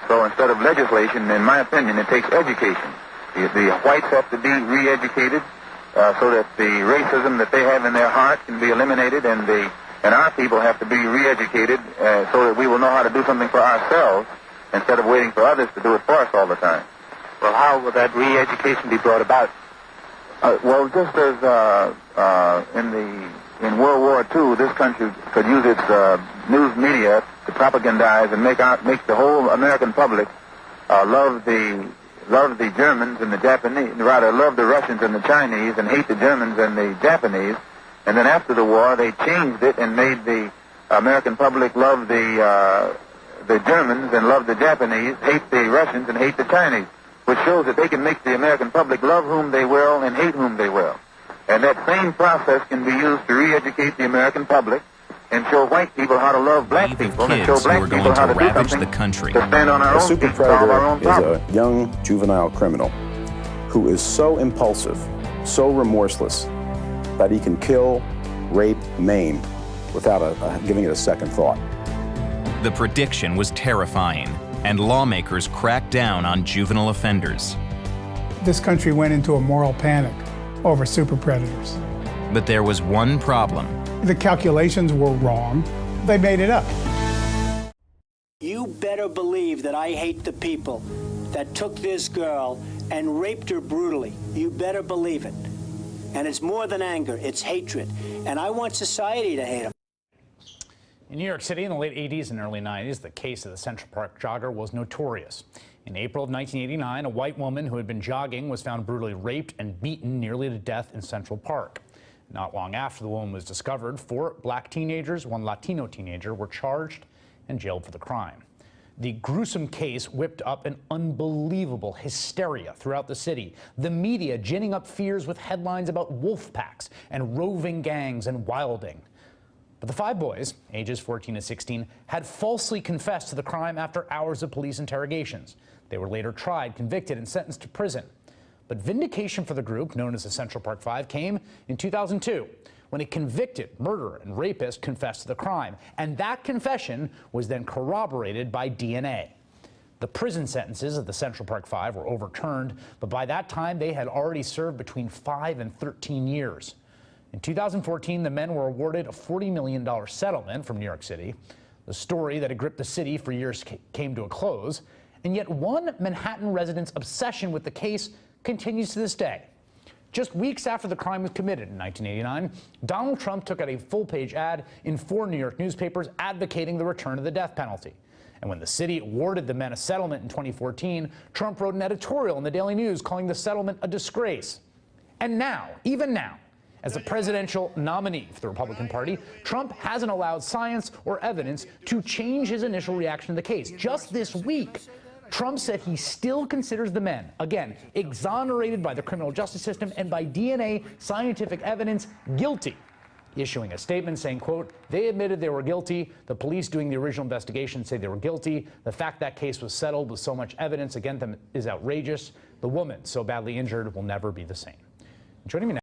So instead of legislation, in my opinion, it takes education. The whites have to be re-educated so that the racism that they have in their heart can be eliminated, and our people have to be re-educated so that we will know how to do something for ourselves instead of waiting for others to do it for us all the time. Well, how will that re-education be brought about? Well, just as in World War II, this country could use its news media to propagandize and make the whole American public love the Germans and the Japanese, rather love the Russians and the Chinese and hate the Germans and the Japanese. And then after the war, they changed it and made the American public love the Germans and love the Japanese, hate the Russians and hate the Chinese, which shows that they can make the American public love whom they will and hate whom they will. And that same process can be used to re-educate the American public and show white people how to love black people and show black people how to do something to stand on our own feet, solve our own problems. Is a young juvenile criminal who is so impulsive, so remorseless, that he can kill, rape, maim without giving it a second thought. The prediction was terrifying, and lawmakers cracked down on juvenile offenders. This country went into a moral panic over super predators. But there was one problem. The calculations were wrong. They made it up. You better believe that I hate the people that took this girl and raped her brutally. You better believe it. And it's more than anger, it's hatred. And I want society to hate them. In New York City in the late 80s and early 90s, the case of the Central Park jogger was notorious. In April of 1989, a white woman who had been jogging was found brutally raped and beaten nearly to death in Central Park. Not long after the woman was discovered, 4 black teenagers, 1 Latino teenager were charged and jailed for the crime. The gruesome case whipped up an unbelievable hysteria throughout the city, the media ginning up fears with headlines about wolf packs and roving gangs and wilding. But the 5 boys, ages 14 to 16, had falsely confessed to the crime after hours of police interrogations. They were later tried, convicted, and sentenced to prison. But vindication for the group, known as the Central Park 5, came in 2002, when a convicted murderer and rapist confessed to the crime. And that confession was then corroborated by DNA. The prison sentences of the Central Park 5 were overturned, but by that time they had already served between 5 and 13 years. In 2014, the men were awarded a $40 million settlement from New York City. The story that had gripped the city for years came to a close, and yet one Manhattan resident's obsession with the case continues to this day. Just weeks after the crime was committed in 1989, Donald Trump took out a full-page ad in 4 New York newspapers advocating the return of the death penalty. And when the city awarded the men a settlement in 2014, Trump wrote an editorial in the Daily News calling the settlement a disgrace. And now, even now, as the presidential nominee for the Republican Party, Trump hasn't allowed science or evidence to change his initial reaction to the case. Just this week, Trump said he still considers the men, again, exonerated by the criminal justice system and by DNA scientific evidence, guilty, issuing a statement saying, quote, they admitted they were guilty. The police doing the original investigation say they were guilty. The fact that case was settled with so much evidence against them is outrageous. The woman so badly injured will never be the same. Joining me now